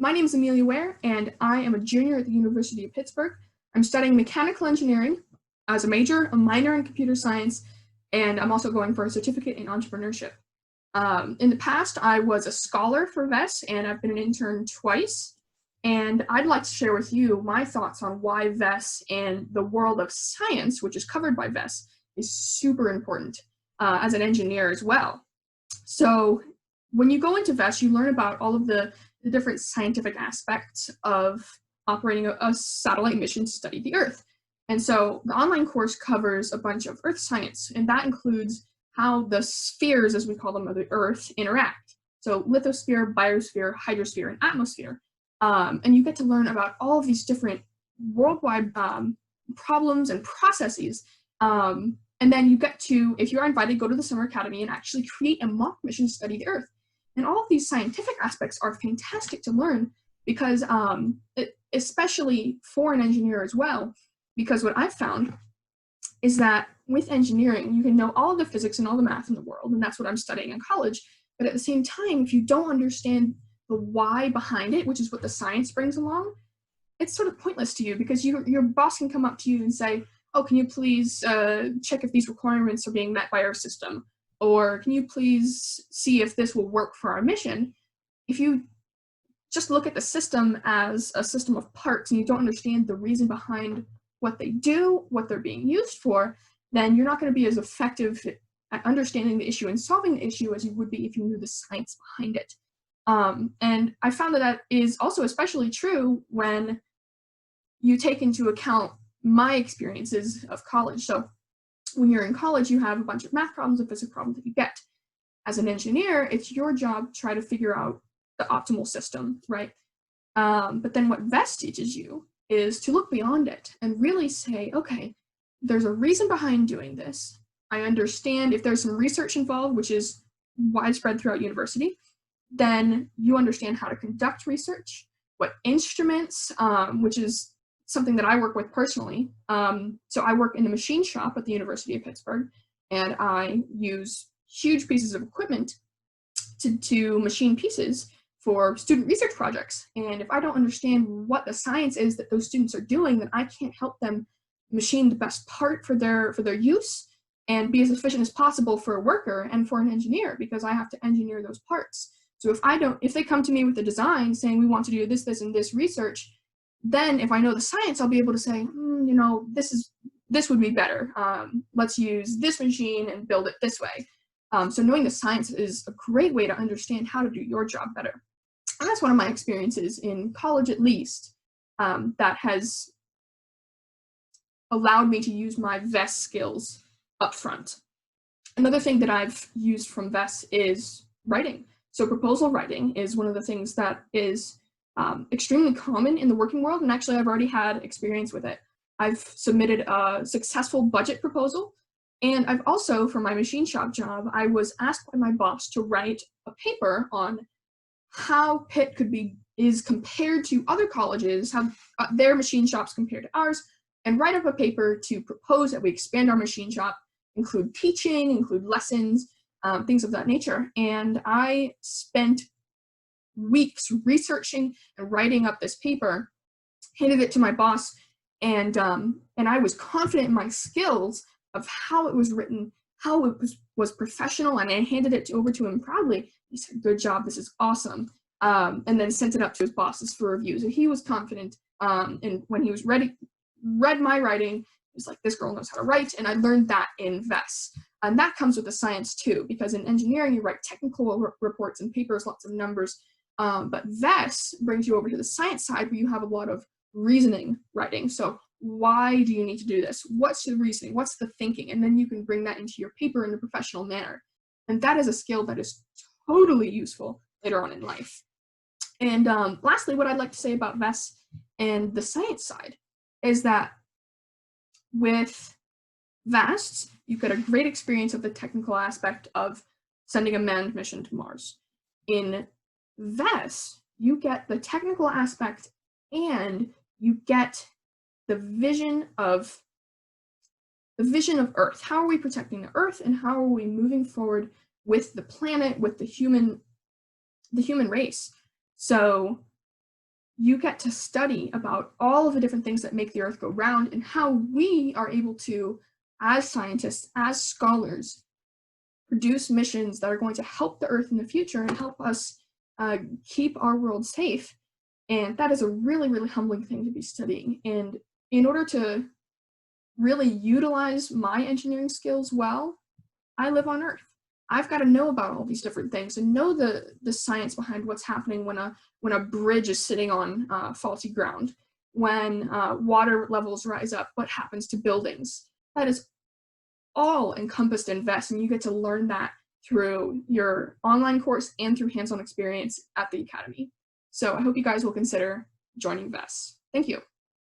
My name is Amelia Ware, and I am a junior at the University of Pittsburgh. I'm studying mechanical engineering as a major, a minor in computer science, and I'm also going for a certificate in entrepreneurship. In the past, I was a scholar for VESS, and I've been an intern twice. And I'd like to share with you my thoughts on why VESS and the world of science, which is covered by VESS, is super important as an engineer as well. So when you go into VESS, you learn about all of the different scientific aspects of operating a satellite mission to study the Earth. And so the online course covers a bunch of Earth science, and that includes how the spheres, as we call them, of the Earth interact. So lithosphere, biosphere, hydrosphere, and atmosphere. And you get to learn about all of these different worldwide problems and processes. And then you get to, if you're invited, go to the Summer Academy and actually create a mock mission to study the Earth. And all of these scientific aspects are fantastic to learn because, especially for an engineer as well, because what I've found is that with engineering, you can know all of the physics and all the math in the world, and that's what I'm studying in college. But at the same time, if you don't understand the why behind it, which is what the science brings along, it's sort of pointless to you because your boss can come up to you and say, oh, can you please check if these requirements are being met by our system? Or can you please see if this will work for our mission? If you just look at the system as a system of parts and you don't understand the reason behind what they do, what they're being used for, then you're not going to be as effective at understanding the issue and solving the issue as you would be if you knew the science behind it. And I found that is also especially true when you take into account my experiences of college. So when you're in college, you have a bunch of math problems and physics problems that you get. As an engineer, it's your job to try to figure out the optimal system, right? But then what VESS teaches you is to look beyond it and really say, okay, there's a reason behind doing this. I understand if there's some research involved, which is widespread throughout university, then you understand how to conduct research, what instruments, which is something that I work with personally. So I work in the machine shop at the University of Pittsburgh, and I use huge pieces of equipment to machine pieces for student research projects. And if I don't understand what the science is that those students are doing, then I can't help them machine the best part for their use and be as efficient as possible for a worker and for an engineer, because I have to engineer those parts. So if they come to me with a design saying we want to do this, and this research, then if I know the science, I'll be able to say, this would be better. Let's use this machine and build it this way. So knowing the science is a great way to understand how to do your job better. And that's one of my experiences in college, at least, that has allowed me to use my VESS skills up front. Another thing that I've used from VESS is writing. So proposal writing is one of the things that is extremely common in the working world, and actually I've already had experience with it. I've submitted a successful budget proposal, and I've also, for my machine shop job, I was asked by my boss to write a paper on how Pitt is compared to other colleges, how their machine shops compare to ours, and write up a paper to propose that we expand our machine shop, include teaching, include lessons, things of that nature. And I spent weeks researching and writing up this paper, handed it to my boss, and I was confident in my skills of how it was written, how it was professional, and I handed it over to him proudly. He said, "Good job, this is awesome," and then sent it up to his bosses for review. So he was confident, and when he was read my writing, he was like, "This girl knows how to write," and I learned that in VESS. And that comes with the science too, because in engineering, you write technical reports and papers, lots of numbers. But VESS brings you over to the science side where you have a lot of reasoning writing. So why do you need to do this? What's the reasoning? What's the thinking? And then you can bring that into your paper in a professional manner. And that is a skill that is totally useful later on in life. And lastly, what I'd like to say about VESS and the science side is that with VESS, you get a great experience of the technical aspect of sending a manned mission to Mars. In VESS, you get the technical aspect and you get the vision of Earth. How are we protecting the Earth, and how are we moving forward with the planet, with the human race? So you get to study about all of the different things that make the Earth go round and how we are able to, as scientists, as scholars, produce missions that are going to help the Earth in the future and help us keep our world safe. And that is a really, really humbling thing to be studying. And in order to really utilize my engineering skills well, I live on Earth. I've got to know about all these different things and know the science behind what's happening when a bridge is sitting on faulty ground, when water levels rise up, what happens to buildings. That is all encompassed in VESS, and you get to learn that through your online course and through hands-on experience at the Academy. So I hope you guys will consider joining VESS. Thank you.